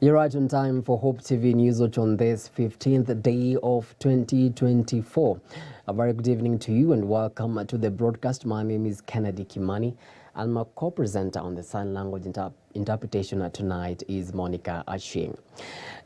You're right on time for Hope TV Newswatch on this 15th day of 2024. A very good evening to you and welcome to the broadcast. My name is Kimani and my co-presenter on the sign language interpretation tonight is Monica Ashing.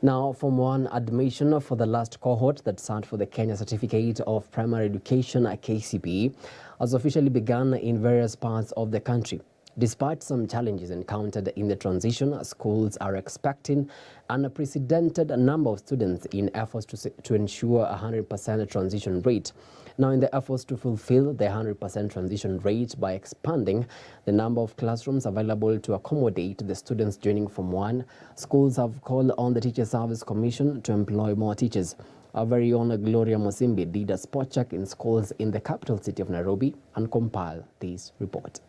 Now, Form 1 admission for the last cohort that sat for the Kenya Certificate of Primary Education KCPE has officially begun in various parts of the country. Despite some challenges encountered in the transition, schools are expecting an unprecedented number of students in efforts to ensure a 100% transition rate. Now, in the efforts to fulfill the 100% transition rate by expanding the number of classrooms available to accommodate the students joining Form 1, schools have called on the Teacher Service Commission to employ more teachers. Our very own Gloria Mosimbi did a spot check in schools in the capital city of Nairobi and compiled this report.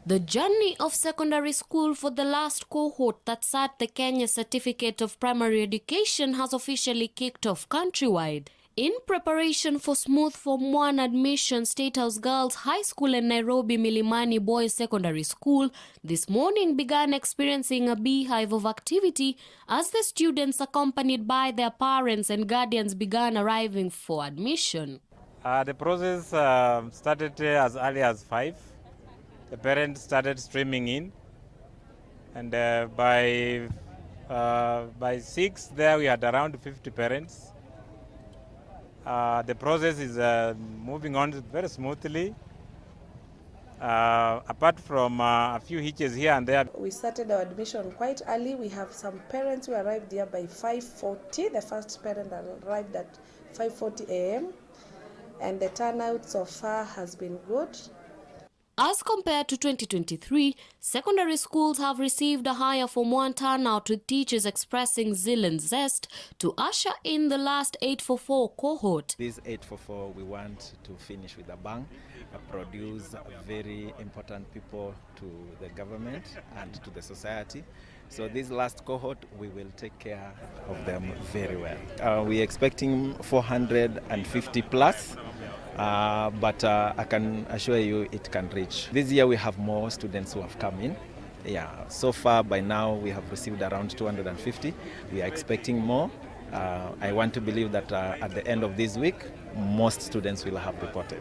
The journey of secondary school for the last cohort that sat the Kenya Certificate of Primary Education has officially kicked off countrywide. In preparation for smooth Form 1 admission, State House Girls High School and Nairobi Milimani Boys Secondary School this morning began experiencing a beehive of activity as the students, accompanied by their parents and guardians, began arriving for admission. The process started as early as 5. The parents started streaming in, and by 6 there we had around 50 parents. The process is moving on very smoothly, apart from a few hitches here and there. We started our admission quite early. We have some parents who arrived here by 5:40. The first parent arrived at 5:40 a.m. and the turnout so far has been good. As compared to 2023, secondary schools have received a higher Form 1 turnout, with teachers expressing zeal and zest to usher in the last 844 cohort. This 844, we want to finish with a bang, produce very important people to the government and to the society. So this last cohort, we will take care of them very well. We're expecting 450 plus. But I can assure you it can reach. This year we have more students who have come in. Yeah, so far by now we have received around 250. We are expecting more. I want to believe that at the end of this week, most students will have reported.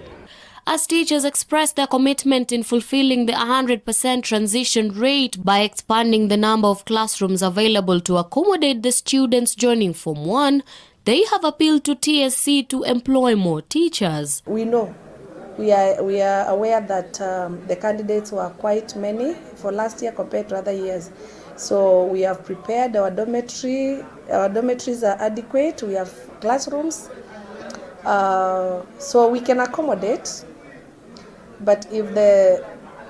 As teachers express their commitment in fulfilling the 100% transition rate by expanding the number of classrooms available to accommodate the students joining Form 1, they have appealed to TSC to employ more teachers. We know, we are aware that the candidates were quite many for last year compared to other years. So we have prepared our dormitory. Our dormitories are adequate. We have classrooms, so we can accommodate. But if the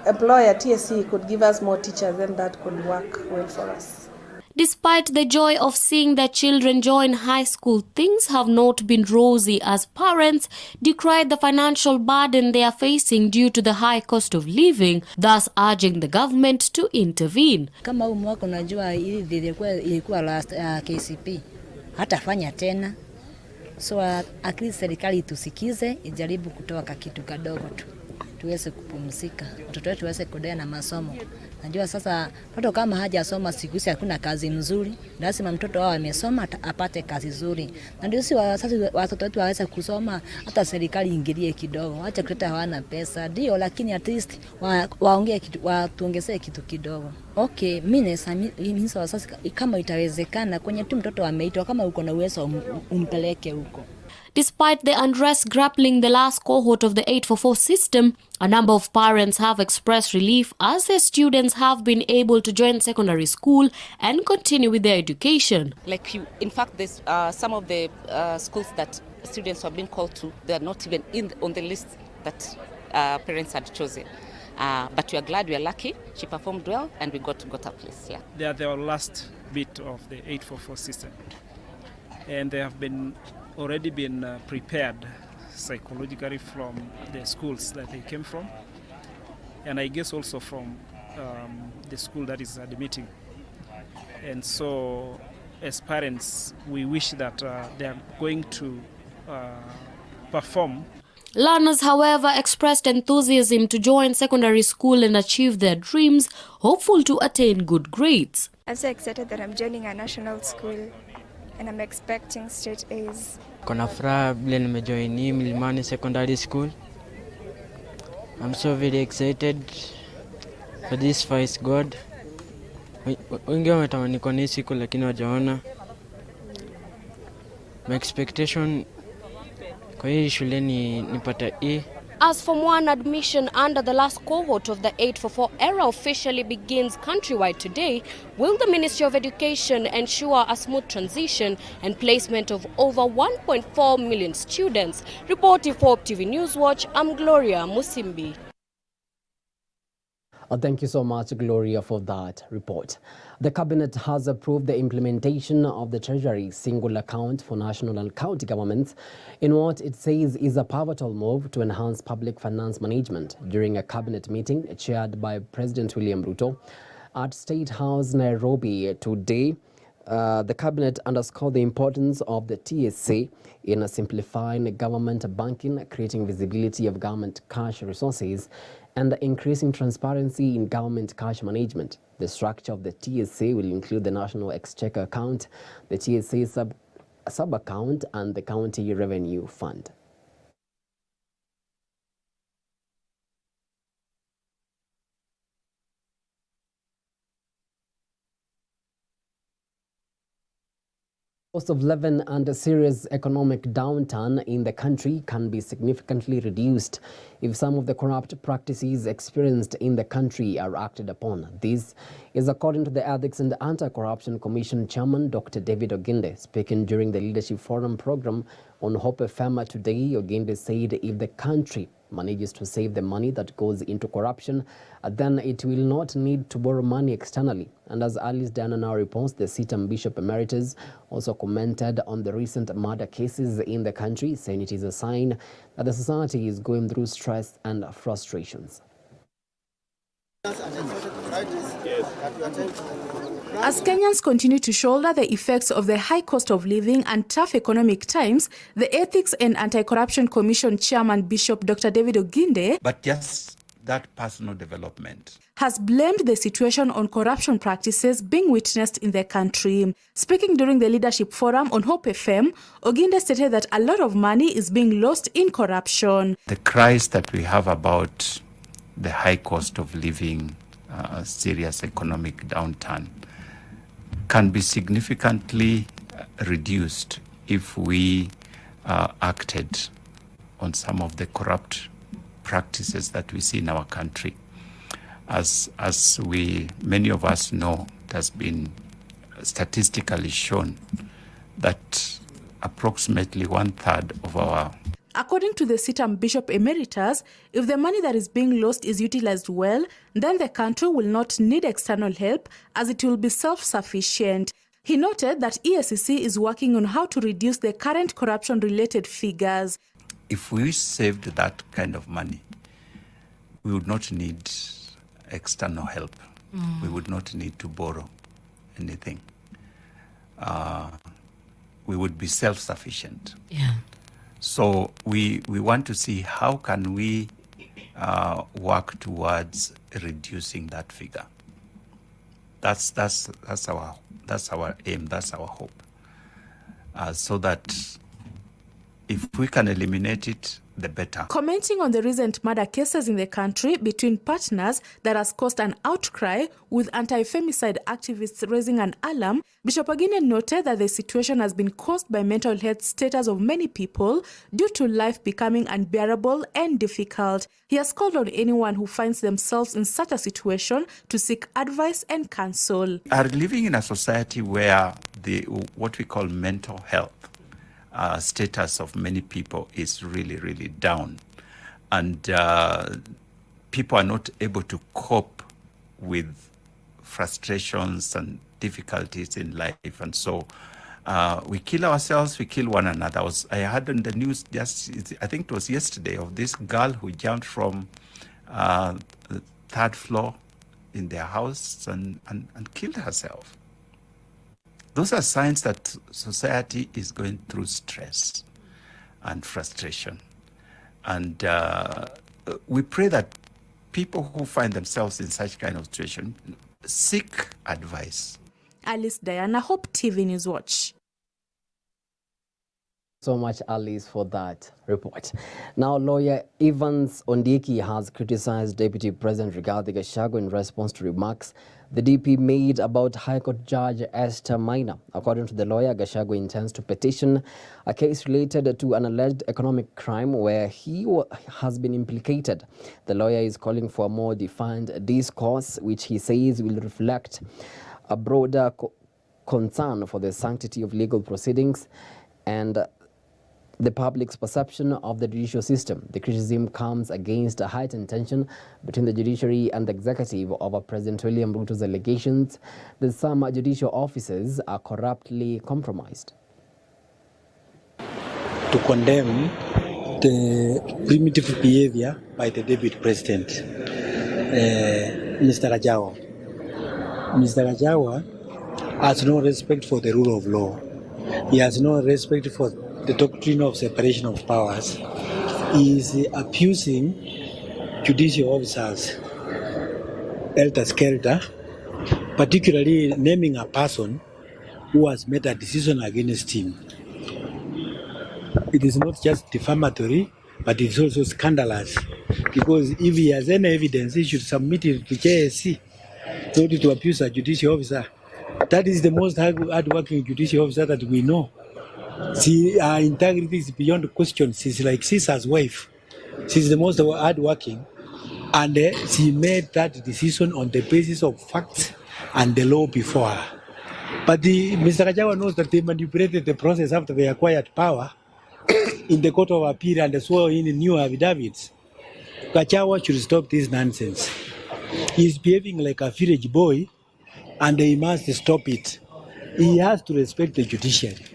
employer TSC could give us more teachers, then that could work well for us. Despite the joy of seeing their children join high school, things have not been rosy, as parents decried the financial burden they are facing due to the high cost of living, thus urging the government to intervene. Kama huu mwaka unajua hivi ilikuwa last KCP, hatafanya tena. So at least serikali tusikize, ijaribu kutoa kakitu kadogo tu, tuweze kupumzika, watoto wetu waweze kuendelea na masomo. Najua sasa mtoto kama hajasoma siku hizi hakuna kazi nzuri, lazima mtoto wao amesoma apate kazi nzuri. Na ndio sasa watoto wetu waweze kusoma, hata serikali ingilie kidogo. Acha kuleta hawana pesa, ndio, lakini at least waongee kitu, watuongezee kitu kidogo. Okay, mimi sasa kama itawezekana kwenye tu mtoto ameitwa, kama uko na uwezo umpeleke huko. Despite the unrest grappling the last cohort of the 844 system, a number of parents have expressed relief as their students have been able to join secondary school and continue with their education. In fact, there's some of the schools that students have been called to, they are not even on the list that parents had chosen. But we are glad, we are lucky. She performed well and we got a place. Yeah. They are the last bit of the 844 system, and they have already been prepared psychologically from the schools that they came from, and I guess also from the school that is admitting. And so as parents, we wish that they are going to perform. Learners, however, expressed enthusiasm to join secondary school and achieve their dreams, hopeful to attain good grades. I'm so excited that I'm joining a national school and I'm expecting straight A's. Kona furaha vile nimejoin hii Milimani Secondary School. I'm so very excited for this face God. Wengi wametamani kwa hii siku lakini wajaona. My expectation kwa hii shule ni nipata E. As Form 1 admission under the last cohort of the 844 era officially begins countrywide today, will the Ministry of Education ensure a smooth transition and placement of over 1.4 million students? Reporting for Hope TV Newswatch, I'm Gloria Musimbi. Thank you so much, Gloria, for that report. The Cabinet has approved the implementation of the Treasury single account for national and county governments in what it says is a pivotal move to enhance public finance management. During a Cabinet meeting chaired by President William Ruto at State House, Nairobi today, the Cabinet underscored the importance of the TSA in simplifying government banking, creating visibility of government cash resources, and increasing transparency in government cash management. The structure of the TSA will include the National Exchequer Account, the TSA sub-account, and the County Revenue Fund. Cost of living and a serious economic downturn in the country can be significantly reduced if some of the corrupt practices experienced in the country are acted upon. This is according to the Ethics and Anti-Corruption Commission Chairman Dr. David Oginde. Speaking during the Leadership Forum program on Hope FM today, Oginde said if the country manages to save the money that goes into corruption, then it will not need to borrow money externally. And as Alice Diana now reports, the CITAM Bishop Emeritus also commented on the recent murder cases in the country, saying it is a sign that the society is going through stress and frustrations. As Kenyans continue to shoulder the effects of the high cost of living and tough economic times, the Ethics and Anti-Corruption Commission Chairman Bishop Dr. David Oginde, but just that personal development, has blamed the situation on corruption practices being witnessed in the country. Speaking during the Leadership Forum on Hope FM, Oginde stated that a lot of money is being lost in corruption. The cries that we have about the high cost of living, serious economic downturn, can be significantly reduced if we acted on some of the corrupt practices that we see in our country. As many of us know, it has been statistically shown that approximately 1/3 of our... According to the CITAM Bishop Emeritus, if the money that is being lost is utilized well, then the country will not need external help as it will be self-sufficient. He noted that EACC is working on how to reduce the current corruption-related figures. If we saved that kind of money, we would not need external help. We would not need to borrow anything. We would be self-sufficient. Yeah. So we want to see how can we work towards reducing that figure. That's our aim. That's our hope. So that if we can eliminate it, the better. Commenting on the recent murder cases in the country between partners that has caused an outcry, with anti-femicide activists raising an alarm, Bishop Oginde noted that the situation has been caused by mental health status of many people due to life becoming unbearable and difficult. He has called on anyone who finds themselves in such a situation to seek advice and counsel. We are living in a society where what we call mental health status of many people is really, really down. And people are not able to cope with frustrations and difficulties in life. And so we kill ourselves, we kill one another. I heard on the news I think it was yesterday, of this girl who jumped from the 3rd floor in their house and killed herself. Those are signs that society is going through stress and frustration. And we pray that people who find themselves in such kind of situation seek advice. Alice Diana, Hope TV Newswatch. So much, Alice, for that report. Now, lawyer Evans Ondiki has criticized Deputy President Rigathi Gachagua in response to remarks the DP made about High Court Judge Esther Maina. According to the lawyer, Gachagua intends to petition a case related to an alleged economic crime where he has been implicated. The lawyer is calling for a more defined discourse, which he says will reflect a broader concern for the sanctity of legal proceedings and the public's perception of the judicial system. The criticism comes against a heightened tension between the judiciary and the executive over President William Ruto's allegations that some judicial officers are corruptly compromised. To condemn the primitive behavior by the Deputy President, Mr. Gachagua. Mr. Gachagua has no respect for the rule of law. He has no respect for the doctrine of separation of powers. He is abusing judicial officers, helter-skelter, particularly naming a person who has made a decision against him. It is not just defamatory, but it is also scandalous, because if he has any evidence, he should submit it to JSC, not to abuse a judicial officer. That is the most hard-working judicial officer that we know. Her integrity is beyond question. She's like Caesar's wife. She's the most hard-working, and she made that decision on the basis of facts and the law before her. But Mr. Gachagua knows that they manipulated the process after they acquired power in the Court of Appeal and swore in new affidavits. Gachagua should stop this nonsense. He's behaving like a village boy, and he must stop it. He has to respect the judiciary.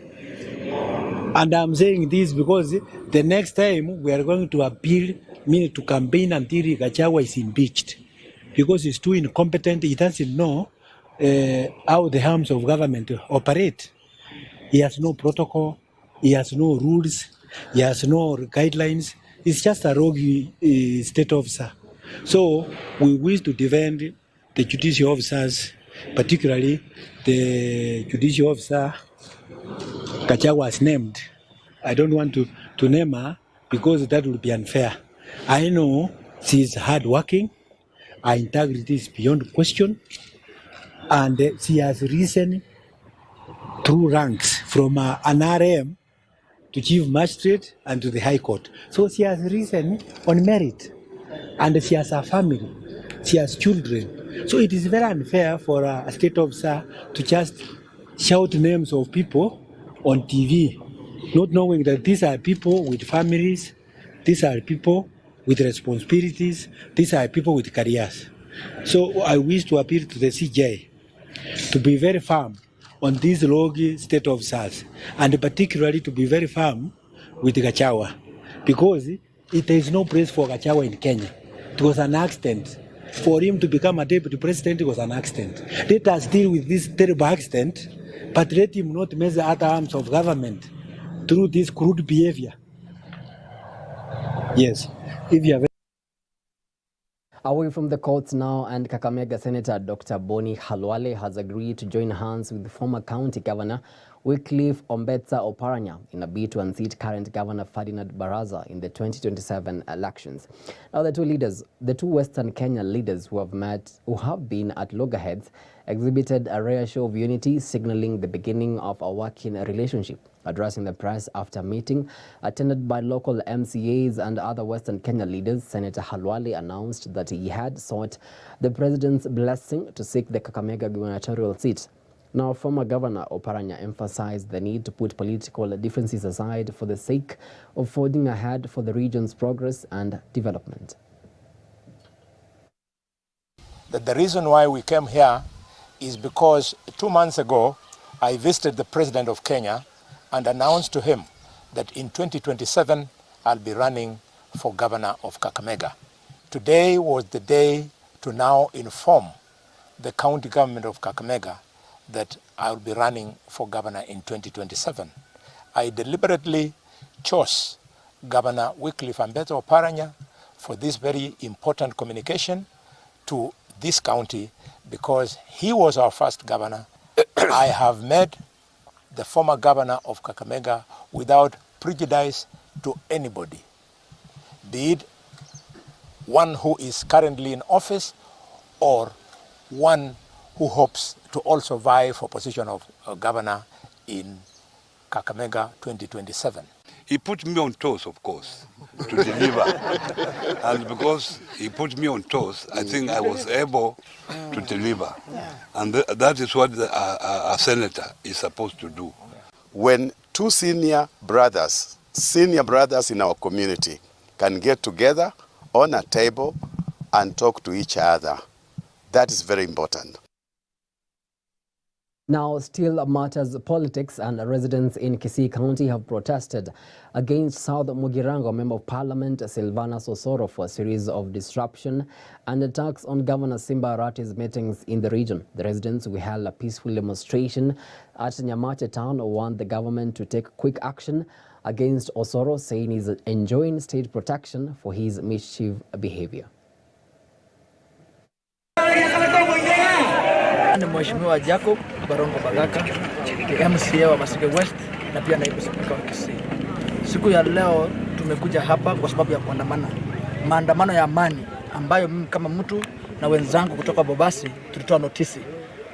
And I'm saying this because the next time we are going to appeal, meaning to campaign until Gachagua is impeached, because he's too incompetent. He doesn't know how the arms of government operate. He has no protocol, he has no rules, he has no guidelines. He's just a rogue state officer. So we wish to defend the judicial officers, particularly the judicial officer Gachagua was named. I don't want to name her because that would be unfair. I know she's hardworking, her integrity is beyond question, and she has risen through ranks from an RM to Chief Magistrate and to the High Court. So she has risen on merit, and she has a family, she has children. So it is very unfair for a state officer to just shout names of people on TV, not knowing that these are people with families, these are people with responsibilities, these are people with careers. So I wish to appeal to the CJ to be very firm on these rogue state officers, and particularly to be very firm with Gachagua, because it is no place for Gachagua in Kenya. It was an accident. For him to become a deputy president, it was an accident. Let us deal with this terrible accident, but let him not measure other arms of government through this crude behavior. Yes, if you have. Away from the courts now, and Kakamega Senator Dr. Boni Khalwale has agreed to join hands with former County Governor Wycliffe Ombetsa Oparanya in a bid to unseat current Governor Ferdinand Baraza in the 2027 elections. Now, the two Western Kenya leaders who have been at loggerheads, exhibited a rare show of unity, signaling the beginning of a working relationship. Addressing the press after a meeting attended by local MCAs and other Western Kenya leaders, Senator Khalwale announced that he had sought the president's blessing to seek the Kakamega gubernatorial seat. Now, former Governor Oparanya emphasized the need to put political differences aside for the sake of forging ahead for the region's progress and development. The reason why we came here is because 2 months ago, I visited the President of Kenya and announced to him that in 2027, I'll be running for Governor of Kakamega. Today was the day to now inform the county government of Kakamega that I'll be running for governor in 2027. I deliberately chose Governor Wycliffe Ombetsa Oparanya for this very important communication to this county, because he was our first governor I have met the former governor of Kakamega without prejudice to anybody, be it one who is currently in office or one who hopes to also vie for position of governor in Kakamega 2027. He put me on toes, of course, to deliver. And because he put me on toes, I think I was able to deliver. And that is what a senator is supposed to do. When two senior brothers in our community can get together on a table and talk to each other, that is very important. Now, still matters politics, and residents in Kisii County have protested against South Mugirango Member of Parliament Silvanus Osoro for a series of disruption and attacks on Governor Simba Arati's meetings in the region. The residents who held a peaceful demonstration at Nyamache town want the government to take quick action against Osoro, saying he's enjoying state protection for his mischief behavior. Ni Mheshimiwa Jacob Barongo Bagaka, MCA wa Masike West na pia naibu spika wa Kisii. Siku ya leo tumekuja hapa kwa sababu ya kuandamana. Maandamano ya amani ambayo mimi kama mtu na wenzangu kutoka Bobasi tulitoa notisi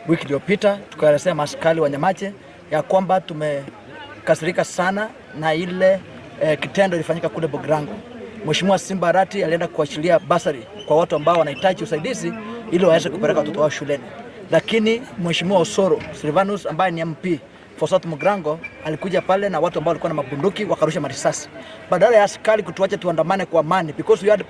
wiki iliyopita, tukaelezea maaskari wa Nyamache ya kwamba tumekasirika sana na ile kitendo ilifanyika kule Bogrango. Mheshimiwa Simba Arati alienda kuachilia basari kwa watu ambao wanahitaji usaidizi ili waweze kupeleka watoto wao shuleni. Lakini Mheshimiwa Osoro Silvanus ambaye ni MP for South Mugirango alikuja pale na watu ambao walikuwa na mabunduki wakarusha marisasi. Badala ya askari kutuacha tuandamane kwa amani, because we had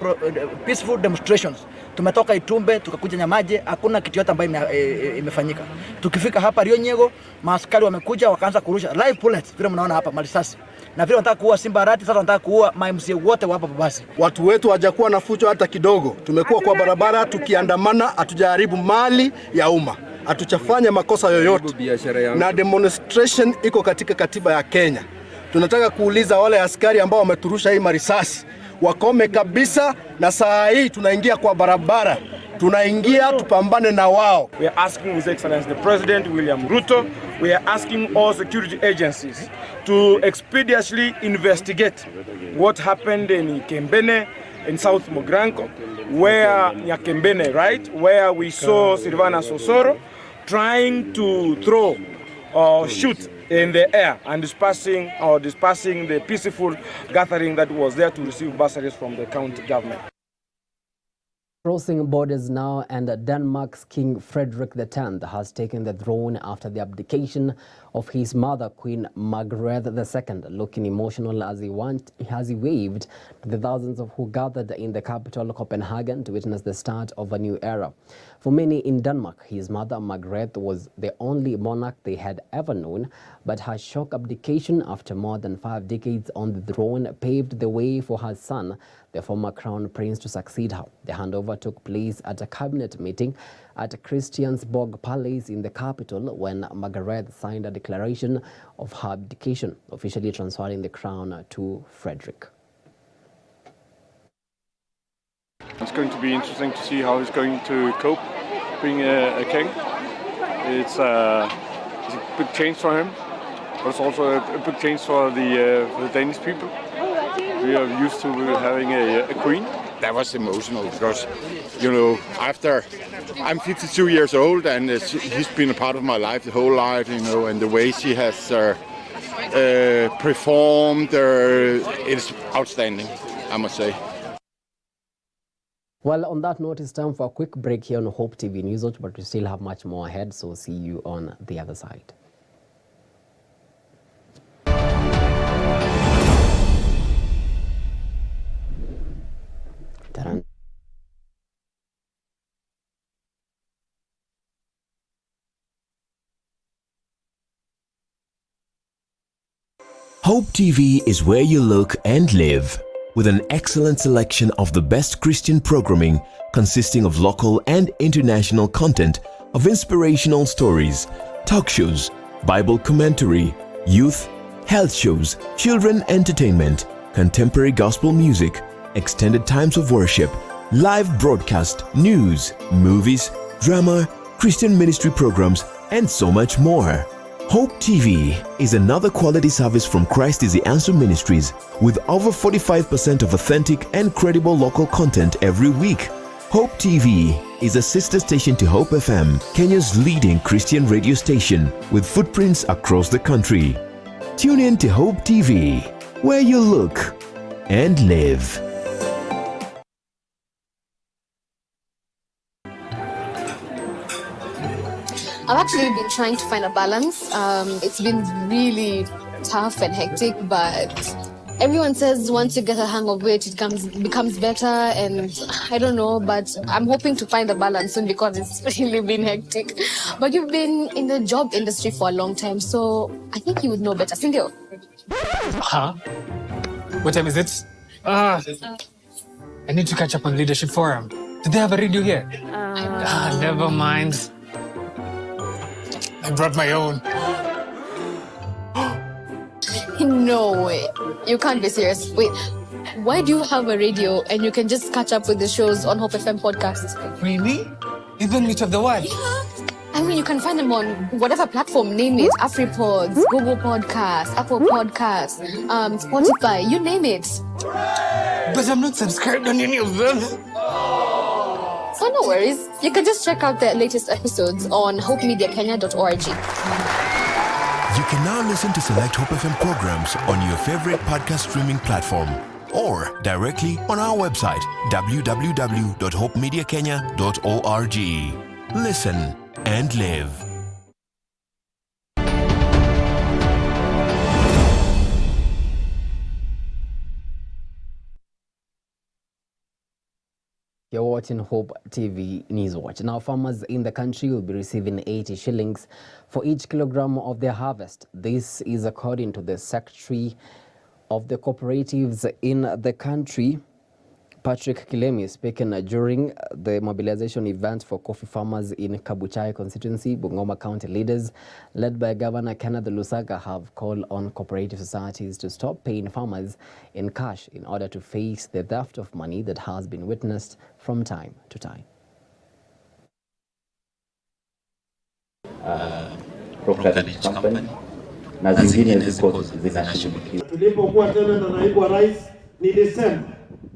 peaceful demonstrations. Tumetoka Itumbe tukakuja Nyamaje, hakuna kitu yote ambayo imefanyika. Tukifika hapa Rio Nyego, maaskari wamekuja wakaanza kurusha live bullets vile mnaona hapa marisasi. Na vile wanataka kuua Simba Arati, sasa wanataka kuua MCA wote hapa Bobasi. Watu wetu hawajakuwa na fujo hata kidogo. Tumekuwa kwa barabara tukiandamana, hatujaharibu mali ya umma. Hatuchafanya makosa yoyote. Na demonstration iko katika katiba ya Kenya. Tunataka kuuliza wale askari ambao wameturusha hii marisasi wakome kabisa, na saa hii tunaingia kwa barabara. Tunaingia tupambane na wao. We are asking His Excellency the President William Ruto, we are asking all security agencies to expeditiously investigate what happened in Kembene, in South Mugirango, where Nyakembene, right, where we saw Silvanus Osoro trying to throw or shoot in the air and dispersing the peaceful gathering that was there to receive bursaries from the county government. Crossing borders now, and Denmark's King Frederick X has taken the throne after the abdication of his mother, Queen Margrethe II, looking emotional as he waved to the thousands of who gathered in the capital, Copenhagen, to witness the start of a new era. For many in Denmark, his mother, Margrethe, was the only monarch they had ever known, but her shock abdication after more than 5 decades on the throne paved the way for her son, the former crown prince, to succeed her. The handover took place at a cabinet meeting at Christiansborg Palace in the capital when Margrethe signed a declaration of her abdication, officially transferring the crown to Frederick. It's going to be interesting to see how he's going to cope being a king. It's a big change for him, but it's also a big change for the Danish people. We are used to having a queen. That was emotional because, you know, after I'm 52 years old and he's been a part of my life the whole life, you know, and the way she has performed, it's outstanding, I must say. Well, on that note, it's time for a quick break here on Hope TV Newswatch, but we still have much more ahead, so see you on the other side. Hope TV is where you look and live, with an excellent selection of the best Christian programming consisting of local and international content of inspirational stories, talk shows, Bible commentary, youth, health shows, children entertainment, contemporary gospel music, extended times of worship, live broadcast, news, movies, drama, Christian ministry programs, and so much more. Hope TV is another quality service from Christ is the Answer Ministries with over 45% of authentic and credible local content every week. Hope TV is a sister station to Hope FM, Kenya's leading Christian radio station with footprints across the country. Tune in to Hope TV, where you look and live. I've actually been trying to find a balance. It's been really tough and hectic, but everyone says once you get a hang of it, it becomes better, and I don't know, but I'm hoping to find a balance soon because it's really been hectic. But you've been in the job industry for a long time, so I think you would know better. Sindio? Huh? What time is it? I need to catch up on Leadership Forum. Do they have a radio here? Never mind. I brought my own. No way. You can't be serious. Wait, why do you have a radio and you can just catch up with the shows on Hope FM podcasts? Really? Even Meet of the Word? Yeah. I mean, you can find them on whatever platform, name it. AfriPods, Google Podcasts, Apple Podcasts, Spotify, you name it. But I'm not subscribed on any of them. So no worries. You can just check out the latest episodes on hopemediakenya.org. You can now listen to select Hope FM programs on your favorite podcast streaming platform or directly on our website www.hopemediakenya.org. Listen and live. You're watching Hope TV Newswatch. Now, farmers in the country will be receiving 80 shillings for each kilogram of their harvest. This is according to the Secretary of the Cooperatives in the country, Patrick Kilemi, speaking during the mobilization event for coffee farmers in Kabuchai constituency. Bungoma County leaders, led by Governor Kenneth Lusaka, have called on cooperative societies to stop paying farmers in cash in order to face the theft of money that has been witnessed from time to time. Brokerage company na zingine ziko zinashughulikiwa. Tulipokuwa tena na naibu wa rais, nilisema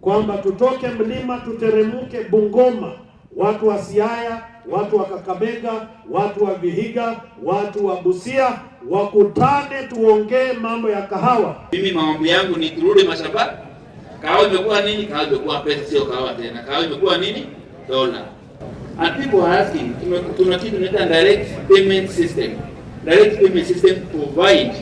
kwamba tutoke mlima tuteremuke Bungoma, watu wa Siaya, watu wa Kakamega, watu wa Vihiga, watu wa Busia, wakutane tuongee mambo ya kahawa. Mimi mambo yangu ni turudi mashamba. Kahawa imekuwa nini? Kahawa imekuwa pesa, sio kahawa tena. Kahawa imekuwa nini? Dola. And people are asking, tuna kitu tunaita direct payment system. Direct payment system provide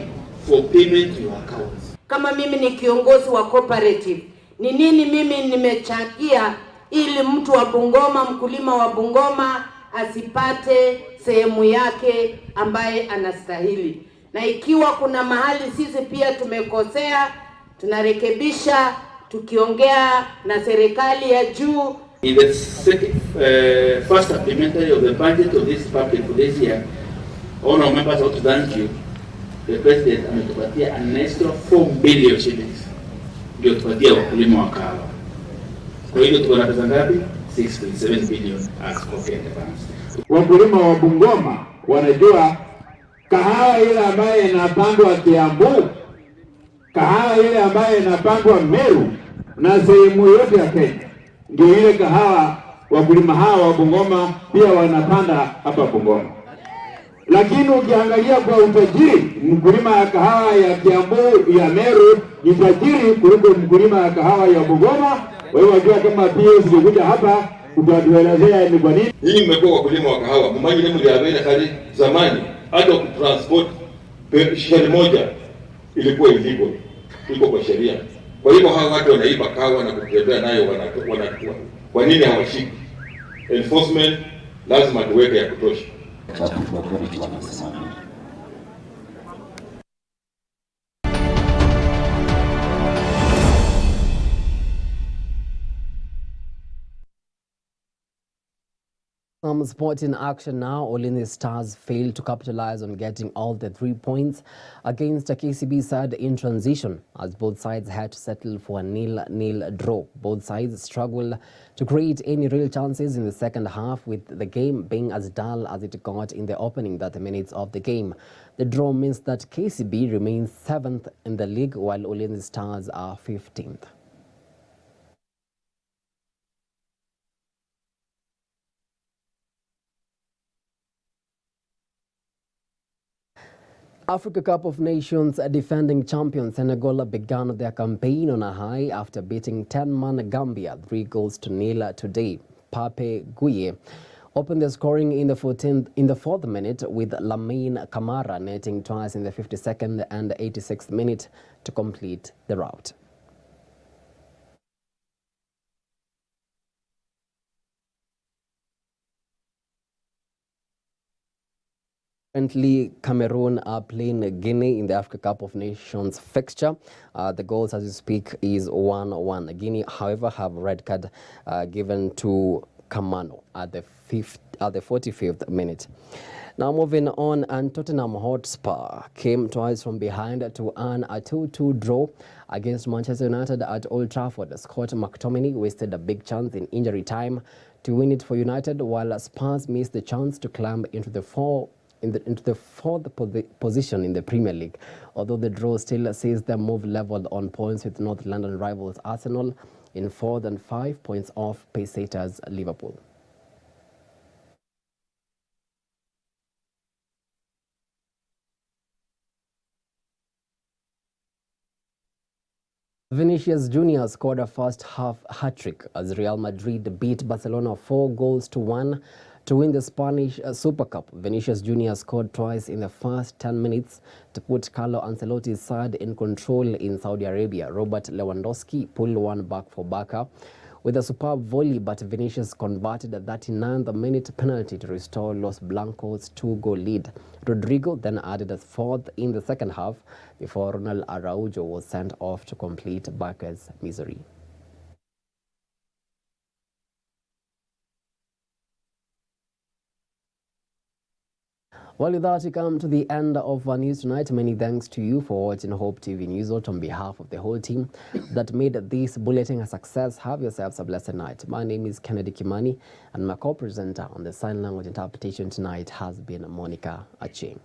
for payment to your accounts. Kama mimi ni kiongozi wa cooperative, ni nini mimi nimechangia ili mtu wa Bungoma, mkulima wa Bungoma asipate sehemu yake ambaye anastahili. Na ikiwa kuna mahali sisi pia tumekosea, tunarekebisha tukiongea na serikali ya juu. In the first supplementary of the budget of this public for this year, all our members want to thank you. The President ametupatia an extra 4 billion shillings. Ndio tupatia wakulima wa kahawa. Kwa hiyo tuko na pesa ngapi? 6.7 billion as cooperative funds. Wakulima wa Bungoma wanajua kahawa ile ambayo inapandwa Kiambu, kahawa ile ambayo inapandwa Meru na sehemu yote ya Kenya, ndio ile kahawa wakulima hawa wa Bungoma pia wanapanda hapa Bungoma. Lakini ukiangalia kwa utajiri, mkulima ya kahawa ya Kiambu, ya Meru ni tajiri kuliko mkulima ya kahawa ya Bungoma. Wewe wajua kama PS ilikuja hapa utatuelezea ni kwa nini. Hii imekuwa wakulima wa kahawa. Mmoja ni mliabena kali zamani hata transport sheheni moja ilikuwa illegal. Iko kwa sheria. Kwa hivyo hawa watu wanaiba kahawa na kutembea nayo wanakuwa. Kwa nini hawashiki? Enforcement lazima tuweke ya kutosha. Some sporting action now. Ulinzi Stars failed to capitalize on getting all the 3 points against a KCB side in transition, as both sides had to settle for a 0-0 draw. Both sides struggled to create any real chances in the second half, with the game being as dull as it got in the opening 30 minutes of the game. The draw means that KCB remains 7th in the league, while Ulinzi Stars are 15th. Africa Cup of Nations defending champions Senegal began their campaign on a high after beating 10-man Gambia 3-0 today. Pape Gueye opened the scoring in the 4th minute, with Lamine Camara netting twice in the 52nd and 86th minute to complete the rout. Currently, Cameroon are playing Guinea in the Africa Cup of Nations fixture. The goals, as you speak, is 1-1. Guinea, however, have a red card given to Kamano at the 45th minute. Now moving on, and Tottenham Hotspur came twice from behind to earn a 2-2 draw against Manchester United at Old Trafford. Scott McTominay wasted a big chance in injury time to win it for United, while Spurs missed the chance to climb into the fourth position in the Premier League, although the draw still sees them move level on points with North London rivals Arsenal in 4th and 5 points off pacesetters Liverpool. Vinicius Jr. scored a first-half hat-trick as Real Madrid beat Barcelona 4-1 to win the Spanish Super Cup. Vinicius Jr. scored twice in the first 10 minutes to put Carlo Ancelotti's side in control in Saudi Arabia. Robert Lewandowski pulled one back for Barca with a superb volley, but Vinicius converted a 39th minute penalty to restore Los Blancos' 2-goal lead. Rodrigo then added a 4th in the second half before Ronald Araujo was sent off to complete Barca's misery. Well, with that, we come to the end of our news tonight. Many thanks to you for watching Hope TV Newswatch. On behalf of the whole team that made this bulletin a success, have yourselves a blessed night. My name is Kimani, and my co-presenter on the sign language interpretation tonight has been Monica Acheng.